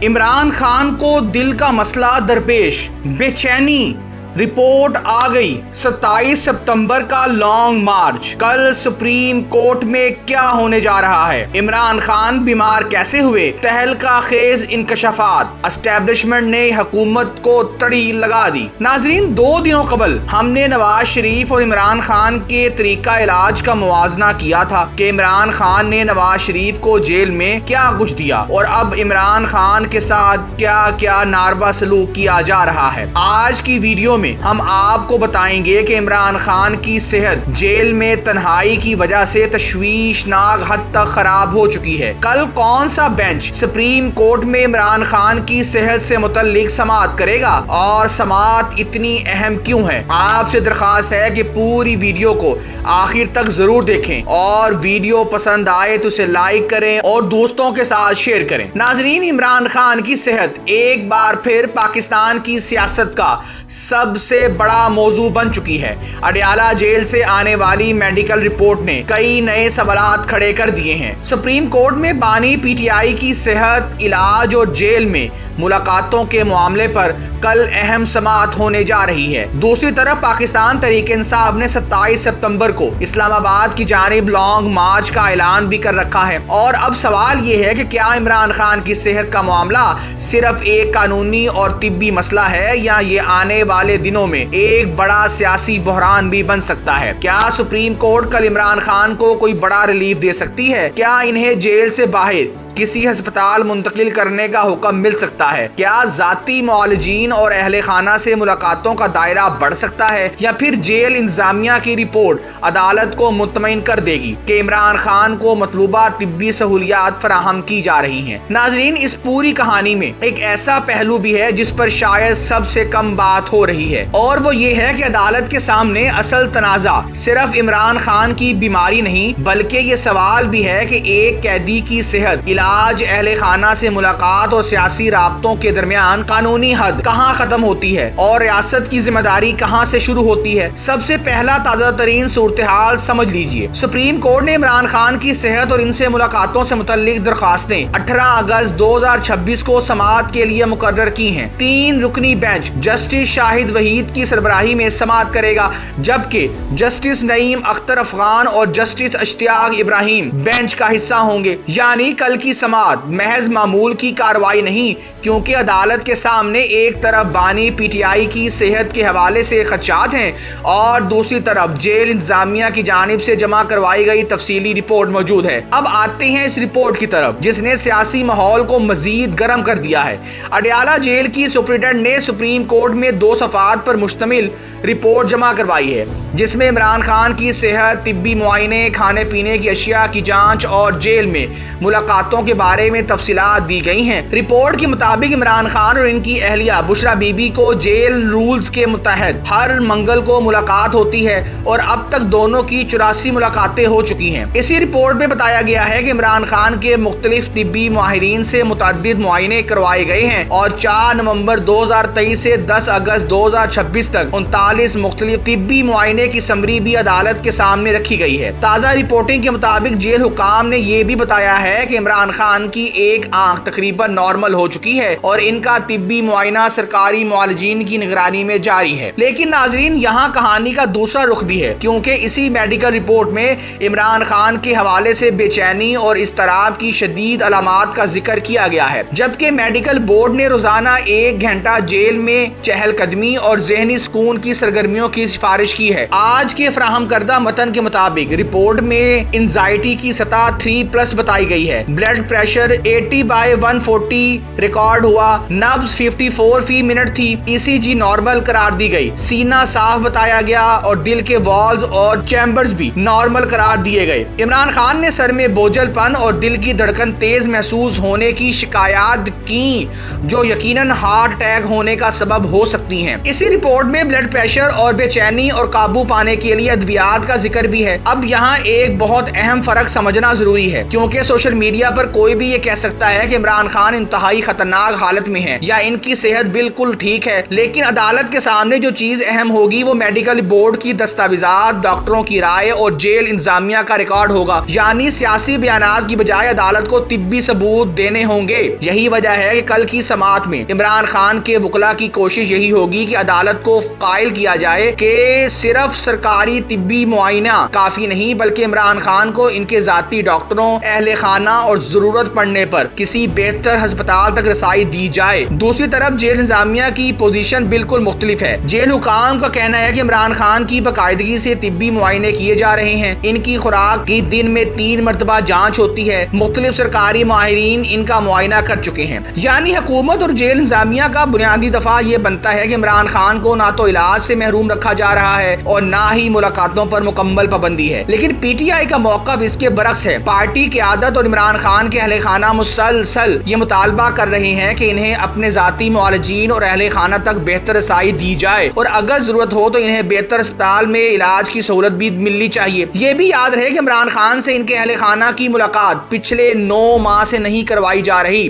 इमरान खान को दिल का मसला दरपेश, बेचैनी। रिपोर्ट आ गई। 27 सितंबर का लॉन्ग मार्च। कल सुप्रीम कोर्ट में क्या होने जा रहा है? इमरान खान बीमार कैसे हुए? तहलका खेज इंकशाफात। एस्टेब्लिशमेंट ने हुकूमत को तड़ी लगा दी। नाजरीन, 2 दिनों कबल हमने नवाज शरीफ और इमरान खान के तरीका इलाज का मुआजना किया था कि इमरान खान ने नवाज शरीफ को जेल में क्या कुछ दिया और अब इमरान खान के साथ क्या क्या नारवा सलूक किया जा रहा है। आज की वीडियो में हम आपको बताएंगे कि इमरान खान की सेहत जेल में तन्हाई की वजह से तशवीशनाक हद तक खराब हो चुकी है। कल कौन सा बेंच सुप्रीम कोर्ट में इमरान खान की सेहत से मुतल्लिक समाअत करेगा और समाअत इतनी अहम क्यों है? आपसे दरखास्त है कि पूरी वीडियो को आखिर तक जरूर देखें और वीडियो पसंद आए तो उसे लाइक करें और दोस्तों के साथ शेयर करें। नाजरीन, इमरान खान की सेहत एक बार फिर पाकिस्तान की सियासत का सबसे बड़ा मौजू बन चुकी है। अडयाला जेल से आने वाली मेडिकल रिपोर्ट ने कई नए सवालात खड़े कर दिए हैं। सुप्रीम कोर्ट में बानी पीटीआई की सेहत, इलाज और जेल में मुलाकातों के मामले पर कल अहम समाअत होने जा रही है। दूसरी तरफ पाकिस्तान तहरीक इंसाफ ने 27 सितंबर को इस्लामाबाद की जानिब लॉन्ग मार्च का ऐलान भी कर रखा है। और अब सवाल ये है कि क्या इमरान खान की सेहत का मामला सिर्फ एक कानूनी और तिब्बी मसला है या ये आने वाले दिनों में एक बड़ा सियासी बहरान भी बन सकता है? क्या सुप्रीम कोर्ट कल इमरान खान को कोई बड़ा रिलीफ दे सकती है? क्या इन्हें जेल से बाहर किसी अस्पताल मुंतकिल करने का हुक्म मिल सकता है? क्या जाती मुआलिजीन और अहले खाना से मुलाकातों का दायरा बढ़ सकता है या फिर जेल इंतजामिया की रिपोर्ट अदालत को मुतमईन कर देगी कि इमरान खान को मतलूबा तिब्बी सहूलियात फराहम की जा रही हैं? नाजरीन, इस पूरी कहानी में एक ऐसा पहलू भी है जिस पर शायद सबसे कम बात हो रही है और वो ये है कि अदालत के सामने असल तनाजा सिर्फ इमरान खान की बीमारी नहीं बल्कि ये सवाल भी है कि एक कैदी की सेहत, इलाज, अहले खाना से मुलाकात और सियासी राब्तों के दरमियान कानूनी हद कहां खत्म होती है और रियासत की जिम्मेदारी कहां से शुरू होती है। सबसे पहला ताजा तरीन सूरत हाल समझ लीजिए। सुप्रीम कोर्ट ने इमरान खान की सेहत और इनसे मुलाकातों से मुतल्लिक दरखास्तें 18 अगस्त 2026 को समाअत के लिए मुकर्रर की हैं। 3 रुकनी बेंच जस्टिस शाहिद वहीद की सरबराही में समाअत करेगा, जबकि जस्टिस नईम अख्तर अफगान और जस्टिस इश्तियाक इब्राहिम बेंच का हिस्सा होंगे। यानी कल की समाअत महज मामूल की कार्रवाई नहीं, क्योंकि अदालत के सामने एक तरफ बानी पीटीआई की सेहत के हवाले से खदशात हैं और दूसरी तरफ जेल इंतजामिया की जानिब से जमा करवाई गई तफसीली रिपोर्ट मौजूद है। अब आते हैं इस रिपोर्ट की तरफ जिसने सियासी माहौल को मजीद गर्म कर दिया है। अडयाला जेल की सुप्रीडेंट ने सुप्रीम कोर्ट में 2 सफ़ात पर मुश्तमिल रिपोर्ट जमा करवाई है जिसमें इमरान खान की सेहत, तिब्बी मुआयने, खाने पीने की अशिया की जांच और जेल में मुलाकातों के बारे में तफसीलात दी गई हैं। रिपोर्ट के मुताबिक इमरान खान और इनकी अहलिया बुशरा बीबी को जेल रूल्स के मुतहत हर मंगल को मुलाकात होती है और अब तक दोनों की 84 मुलाकातें हो चुकी हैं। इसी रिपोर्ट में बताया गया है कि इमरान खान के मुख्तलिफ तिब्बी माहिरीन से मुतअद्दिद मुआयने करवाए गए हैं और 4 नवंबर 2023 से 10 अगस्त 2026 तक 39 मुख्तलिफ तिब्बी मुआयने की समरी भी अदालत के सामने रखी गई है। ताज़ा रिपोर्टिंग के मुताबिक जेल हुकाम ने यह भी बताया है कि इमरान खान की एक आंख तकरीबन नॉर्मल हो चुकी है और इनका तिब्बी मुआयना सरकारी मुआलिजीन की निगरानी में जारी है। लेकिन नाजरीन, यहाँ कहानी का दूसरा रुख भी है, क्योंकि इसी मेडिकल रिपोर्ट में इमरान खान के हवाले से बेचैनी और इज़्तिराब की शदीद अलामात का जिक्र किया गया है, जबकि मेडिकल बोर्ड ने रोजाना 1 घंटा जेल में चहलकदमी और जहनी सुकून की सरगर्मियों की सिफारिश की है। आज के फराहम करदा मतन के मुताबिक रिपोर्ट में एंजाइटी की सतह 3+ बताई गई है। ब्लड प्रेशर 80/140 रिकॉर्ड हुआ। नब्ज 54 फी मिनट थी। ईसीजी नॉर्मल करार दी गई। सीना साफ बताया गया और दिल के वॉल्व और चैम्बर्स भी नॉर्मल करार दिए गए। इमरान खान ने सर में बोझलपन और दिल की धड़कन तेज महसूस होने की शिकायत की, जो यकीनन हार्ट अटैक होने का सबब हो सकती हैं। इसी रिपोर्ट में ब्लड प्रेशर پریشر اور بے چینی اور قابو پانے کے لیے ادویات کا ذکر بھی ہے۔ اب یہاں ایک بہت اہم فرق سمجھنا ضروری ہے، کیونکہ سوشل میڈیا پر کوئی بھی یہ کہہ سکتا ہے کہ عمران خان انتہائی خطرناک حالت میں ہے یا ان کی صحت بالکل ٹھیک ہے، لیکن عدالت کے سامنے جو چیز اہم ہوگی وہ میڈیکل بورڈ کی دستاویزات، ڈاکٹروں کی رائے اور جیل انتظامیہ کا ریکارڈ ہوگا۔ یعنی سیاسی بیانات کی بجائے عدالت کو طبی ثبوت دینے ہوں گے۔ یہی وجہ ہے کہ کل کی سماعت میں عمران خان کے وکلا کی کوشش یہی ہوگی کہ عدالت کو قائل کیا جائے کہ صرف سرکاری طبی معائنہ کافی نہیں، بلکہ عمران خان کو ان کے ذاتی ڈاکٹروں، اہل خانہ اور ضرورت پڑنے پر کسی بہتر ہسپتال تک رسائی دی جائے۔ دوسری طرف جیل انتظامیہ کی پوزیشن بالکل مختلف ہے۔ جیل حکام کا کہنا ہے کہ عمران خان کی باقاعدگی سے طبی معائنے کیے جا رہے ہیں، ان کی خوراک کی دن میں 3 مرتبہ جانچ ہوتی ہے، مختلف سرکاری ماہرین ان کا معائنہ کر چکے ہیں۔ یعنی حکومت اور جیل انتظامیہ کا بنیادی دفاع یہ بنتا ہے کہ عمران خان کو نہ تو علاج سے محروم رکھا جا رہا ہے اور نہ ہی ملاقاتوں پر مکمل پابندی ہے۔ لیکن پی ٹی آئی کا موقف اس کے برعکس ہے۔ پارٹی قیادت اور عمران خان کے اہل خانہ مسلسل یہ مطالبہ کر رہے ہیں کہ انہیں اپنے ذاتی معالجین اور اہل خانہ تک بہتر رسائی دی جائے اور اگر ضرورت ہو تو انہیں بہتر اسپتال میں علاج کی سہولت بھی ملنی چاہیے۔ یہ بھی یاد رہے کہ عمران خان سے ان کے اہل خانہ کی ملاقات پچھلے 9 ماہ سے نہیں کروائی جا رہی۔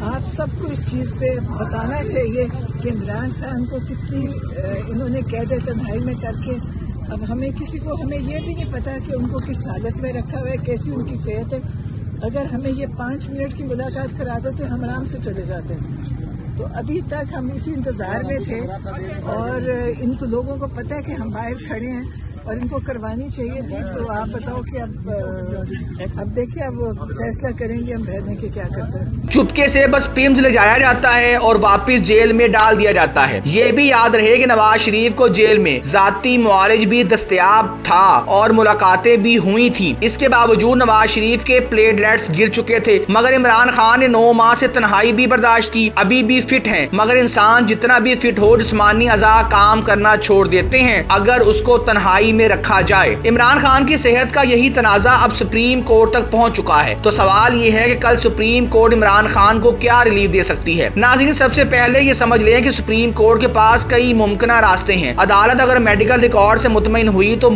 آپ سب کو اس چیز پہ بتانا چاہیے کہ عمران خان کو کتنی انہوں نے قید تنہائی میں کر کے، اب ہمیں یہ بھی نہیں پتا کہ ان کو کس حالت میں رکھا ہوا ہے، کیسی ان کی صحت ہے۔ اگر ہمیں یہ 5 منٹ کی ملاقات کرا دیتے ہم آرام سے چلے جاتے ہیں۔ تو ابھی تک ہم اسی انتظار میں تھے اور ان کو لوگوں کو پتہ ہے کہ ہم باہر کھڑے ہیں اور ان کو کروانی چاہیے تھی۔ تو آپ بتاؤ کہ اب دیکھیں اب وہ فیصلہ کریں گے ہم بہرنے کے کیا کرتے ہیں۔ چپکے سے بس پیمز لے جایا جاتا ہے اور واپس جیل میں ڈال دیا جاتا ہے۔ یہ بھی یاد رہے کہ نواز شریف کو جیل میں ذاتی معالج بھی دستیاب تھا اور ملاقاتیں بھی ہوئی تھیں۔ اس کے باوجود نواز شریف کے پلیٹلیٹس گر چکے تھے، مگر عمران خان نے 9 ماہ سے تنہائی بھی برداشت کی، ابھی بھی فٹ ہیں۔ مگر انسان جتنا بھی فٹ ہو جسمانی اعضاء کام کرنا چھوڑ دیتے ہیں اگر اس کو تنہائی میں رکھا جائے۔ عمران خان کی صحت کا یہی تنازع اب سپریم کورٹ تک پہنچ چکا ہے۔ تو سوال یہ ہے کہ کل سپریم کورٹ عمران خان کو کیا ریلیف دے سکتی ہے؟ ناظرین، سب سے پہلے یہ سمجھ لیں کہ سپریم کورٹ کے پاس کئی ممکنہ راستے ہیں۔ عدالت اگر میڈیکل ریکارڈ سے مطمئن ہوئی تو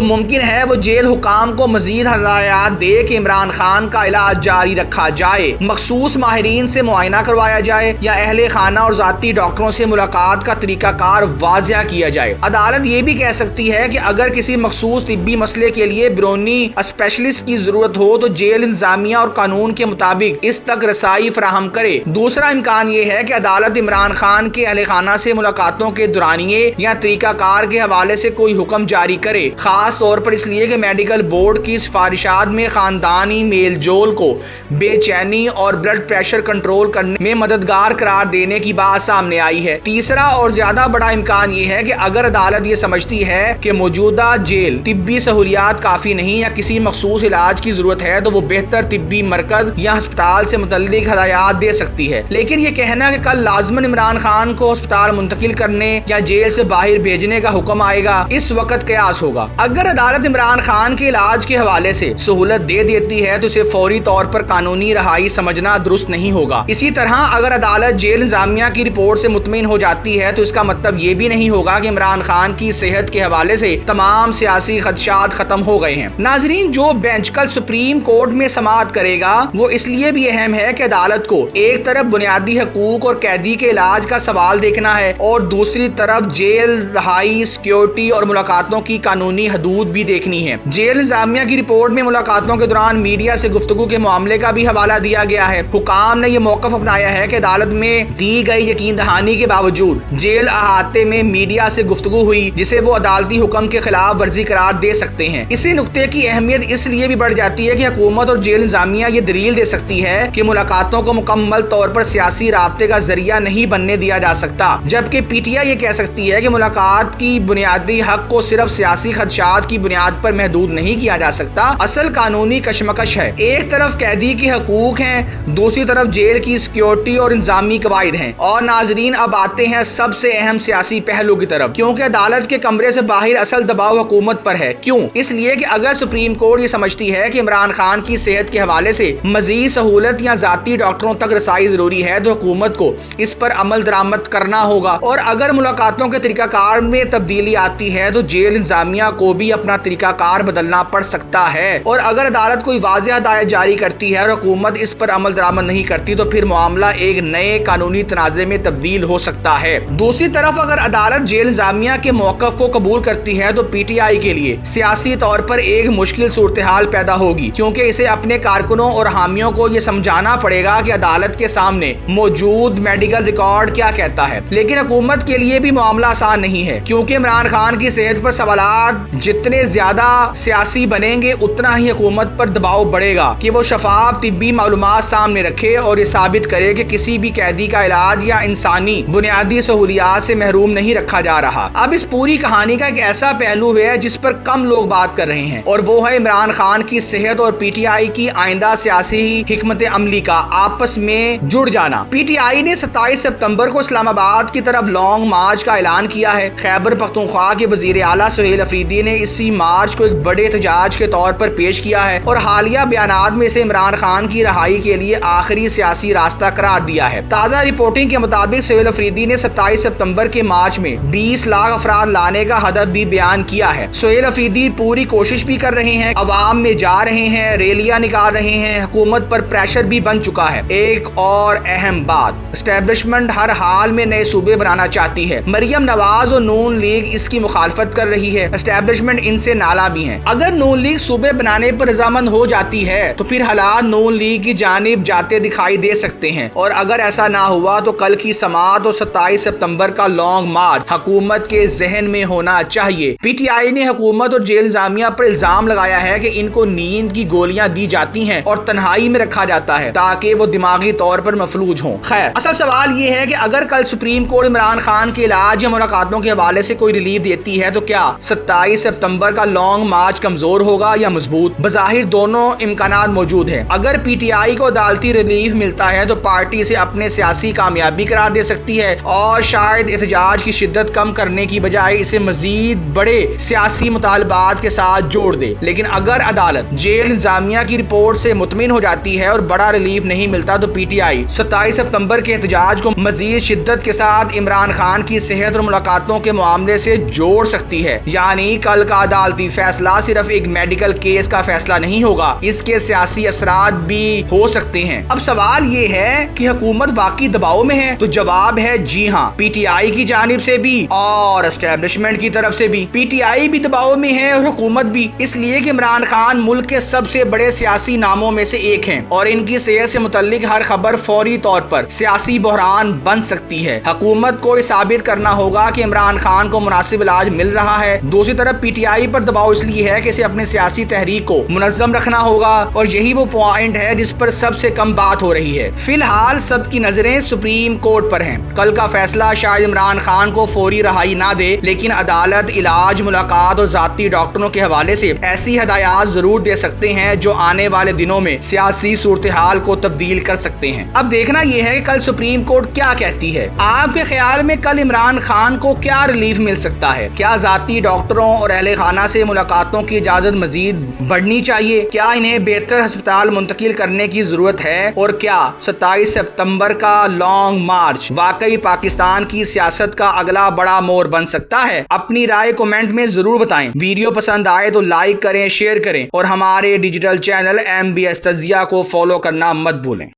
ممکن ہے وہ جیل حکام کو مزید ہدایات دے کہ عمران خان کا علاج جاری رکھا جائے، مخصوص ماہرین سے معائنہ کروایا جائے یا اہل خانہ اور ذاتی ڈاکٹروں سے ملاقات کا طریقہ کار واضح کیا جائے۔ عدالت یہ بھی کہہ سکتی ہے کہ اگر کسی مخصوص طبی مسئلے کے لیے بیرونی اسپیشلسٹ کی ضرورت ہو تو جیل انتظامیہ اور قانون کے مطابق اس تک رسائی فراہم کرے۔ دوسرا امکان یہ ہے کہ عدالت عمران خان کے اہل خانہ سے ملاقاتوں کے دورانیے یا طریقہ کار کے حوالے سے کوئی حکم جاری کرے، خاص طور پر اس لیے کہ میڈیکل بورڈ کی سفارشات میں خاندانی میل جول کو بے چینی اور بلڈ پریشر کنٹرول کرنے میں مددگار قرار دینے کی بات سامنے آئی ہے۔ تیسرا اور زیادہ بڑا امکان یہ ہے کہ اگر عدالت یہ سمجھتی ہے کہ موجودہ جیل طبی سہولیات کافی نہیں یا کسی مخصوص علاج کی ضرورت ہے تو وہ بہتر طبی مرکز یا ہسپتال سے متعلق ہدایات دے سکتی ہے۔ لیکن یہ کہنا کہ کل لازماً عمران خان کو ہسپتال منتقل کرنے یا جیل سے باہر بھیجنے کا حکم آئے گا، اس وقت قیاس ہوگا۔ اگر عدالت عمران خان کے علاج کے حوالے سے سہولت دے دیتی ہے تو اسے فوری طور پر قانونی رہائی سمجھنا درست نہیں ہوگا۔ اسی طرح اگر عدالت جیل انتظامیہ کی رپورٹ سے مطمئن ہو جاتی ہے تو اس کا مطلب یہ بھی نہیں ہوگا کہ عمران خان کی صحت کے حوالے سے تمام سیاسی خدشات ختم ہو گئے ہیں۔ ناظرین، جو بینچ کل سپریم کورٹ میں سماعت کرے گا وہ اس لیے بھی اہم ہے کہ عدالت کو ایک طرف بنیادی حقوق اور قیدی کے علاج کا سوال دیکھنا ہے اور دوسری طرف جیل رہائی، سیکیورٹی اور ملاقاتوں کی قانونی حدود بھی دیکھنی ہے۔ جیل انتظامیہ کی رپورٹ میں ملاقاتوں کے دوران میڈیا سے گفتگو کے معاملے کا بھی حوالہ دیا گیا ہے۔ حکام نے یہ موقف اپنایا ہے کہ عدالت میں دی گئی یقین دہانی کے باوجود جیل احاطے میں میڈیا سے گفتگو ہوئی جسے وہ عدالتی حکم کے خلاف ورزی قرار دے سکتے ہیں۔ اسی نقطے کی اہمیت اس لیے بھی بڑھ جاتی ہے کہ حکومت اور جیل انتظامیہ یہ دلیل دے سکتی ہے کہ ملاقاتوں کو مکمل طور پر سیاسی رابطے کا ذریعہ نہیں بننے دیا جا سکتا، جبکہ پی ٹی آئی یہ کہہ سکتی ہے کہ ملاقات کی بنیادی حق کو صرف سیاسی خدشات کی بنیاد پر محدود نہیں کیا جا سکتا۔ اصل قانونی کشمکش ہے، ایک طرف قیدی کے حقوق ہیں، دوسری طرف جیل کی سیکیورٹی اور انتظامی قواعد ہیں۔ اور ناظرین، اب آتے ہیں سب سے اہم سیاسی پہلو کی طرف، کیونکہ عدالت کے کمرے سے باہر اصل मुकम्मल दबाव हुकूमत पर है। क्यों? इसलिए कि अगर सुप्रीम कोर्ट ये समझती है कि इमरान खान की सेहत के हवाले से मजीद सहूलत या जाती डॉक्टरों तक रसाई जरूरी है तो हुकूमत को इस पर अमल दरामद करना होगा। और अगर मुलाकातों के तरीकाकार में तब्दीली आती है तो जेल इंतजामिया को भी अपना तरीकाकार बदलना पड़ सकता है। और अगर अदालत कोई वाज़ेह हदायत जारी करती है और हुकूमत इस पर अमल दरामद नहीं करती तो फिर मामला एक नए कानूनी तनाज़े में तब्दील हो सकता है। दूसरी तरफ अगर अदालत जेल इंतजामिया के मौक़िफ़ को कबूल करती है तो PTI के लिए सियासी तौर पर एक मुश्किल सूरत हाल पैदा होगी, क्योंकि इसे अपने कारकुनों और हामियों को यह समझाना पड़ेगा कि अदालत के सामने मौजूद मेडिकल रिकॉर्ड क्या कहता है। लेकिन हुकूमत के लिए भी मामला आसान नहीं है, क्योंकि इमरान खान की सेहत पर सवालात जितने ज्यादा सियासी बनेंगे उतना ही हुकूमत पर दबाव बढ़ेगा कि वो शफाफ तिब्बी मालूमात सामने रखे और ये साबित करे कि किसी भी कैदी का इलाज या इंसानी बुनियादी सहूलियात से महरूम नहीं रखा जा रहा। अब इस पूरी कहानी का एक ऐसा पहलू है जिस पर कम लोग बात कर रहे हैं, और वो है इमरान खान की सेहत और PTI की आइंदा सियासी हिकमत अमली का आपस में जुड़ जाना। PTI ने 27 सितंबर को इस्लामाबाद की तरफ लॉन्ग मार्च का ऐलान किया है। खैबर पख्तूनख्वा के वजीर आला सुहेल अफरीदी ने इसी मार्च को एक बड़े एहतजाज के तौर पर पेश किया है और हालिया बयानात में इसे इमरान खान की रहाई के लिए आखिरी सियासी रास्ता करार दिया है। ताज़ा रिपोर्टिंग के मुताबिक सुहेल अफरीदी ने 27 सितंबर के मार्च में 20 लाख अफराद लाने का हदफ भी बयान किया है। सुहेल अफरीदी पूरी कोशिश भी कर रहे हैं, अवाम में जा रहे हैं, रैलियां निकाल रहे हैं, हुकूमत पर प्रेशर भी बन चुका है। एक और अहम बात, एस्टेब्लिशमेंट हर हाल में नए सूबे बनाना चाहती है। मरियम नवाज और नून लीग इसकी मुखालफत कर रही है। एस्टेब्लिशमेंट इनसे नाला भी है। अगर नून लीग सूबे बनाने पर रजामंद हो जाती है तो फिर हालात नून लीग की जानिब जाते दिखाई दे सकते हैं, और अगर ऐसा ना हुआ तो कल की समात और 27 सितंबर का लॉन्ग मार्च हुकूमत के जहन में होना चाहिए। PTI ने हुकूमत और जेल इंतजामिया पर इल्जाम लगाया है कि इनको नींद की गोलियां दी जाती हैं और तन्हाई में रखा जाता है ताकि वो दिमागी तौर पर मफलूज हों। खैर, असल सवाल ये है कि अगर कल सुप्रीम कोर्ट इमरान खान के इलाज या मुलाकातों के हवाले से कोई रिलीफ देती है तो क्या 27 सितंबर का लॉन्ग मार्च कमजोर होगा या मजबूत? बज़ाहिर दोनों इम्कानात मौजूद हैं। अगर PTI को अदालती रिलीफ मिलता है तो पार्टी इसे अपने सियासी कामयाबी करार दे सकती है और शायद एहतजाज की शिद्दत कम करने की बजाय इसे मजीद बड़े सियासी मुतालबात के साथ जोड़ दे। लेकिन अगर अदालत जेल इंतजामिया की रिपोर्ट से मुतमिन हो जाती है और बड़ा रिलीफ नहीं मिलता तो PTI 27 सितंबर के एहतजाज को मजीद शिद्दत के साथ इमरान खान की सेहत और मुलाकातों के मामले से जोड़ सकती है। यानी कल का अदालती फैसला सिर्फ एक मेडिकल केस का फैसला नहीं होगा, इसके सियासी असरात भी हो सकते हैं। अब सवाल ये है कि हुकूमत वाकई दबाव में है? तो जवाब है जी हाँ, PTI की जानिब से भी और एस्टेब्लिशमेंट की तरफ से भी। PTI भी दबाव में है और हुकूमत भी, इसलिए कि इमरान खान मुल्क के सबसे बड़े सियासी नामों में से एक हैं और इनकी सेहत से मुतल्लिक हर खबर फौरी तौर पर सियासी बहरान बन सकती है। हुकूमत को यह साबित करना होगा कि इमरान खान को मुनासिब इलाज मिल रहा है। दूसरी तरफ PTI पर दबाव इसलिए है कि इसे अपनी सियासी तहरीक को मुनज़्ज़म रखना होगा और यही वो पॉइंट है जिस पर सबसे कम बात हो रही है। फिलहाल सबकी नजरें सुप्रीम कोर्ट पर हैं। कल का फैसला शायद इमरान खान को फौरी रहाई ना दे, लेकिन अदालत इलाज, मुलाकात और जाती डॉक्टरों के हवाले से ऐसी हदायत जरूर दे सकते हैं जो आने वाले दिनों में सियासी सूरत हाल को तब्दील कर सकते हैं। अब देखना यह है कि कल सुप्रीम कोर्ट क्या कहती है। आपके ख्याल में कल इमरान खान को क्या रिलीफ मिल सकता है? क्या जाती डॉक्टरों और अहले खाना से मुलाकातों की इजाजत मजीद बढ़नी चाहिए? क्या इन्हें बेहतर अस्पताल मुंतकिल करने की जरूरत है? और क्या 27 सितंबर का लॉन्ग मार्च वाकई पाकिस्तान की सियासत का अगला बड़ा मोड़ बन सकता है? अपनी राय कमेंट में जरूर बताएं। वीडियो पसंद आए तो लाइक करें, शेयर करें और हमारे डिजिटल चैनल MBS तज्जिया को फॉलो करना मत भूलें।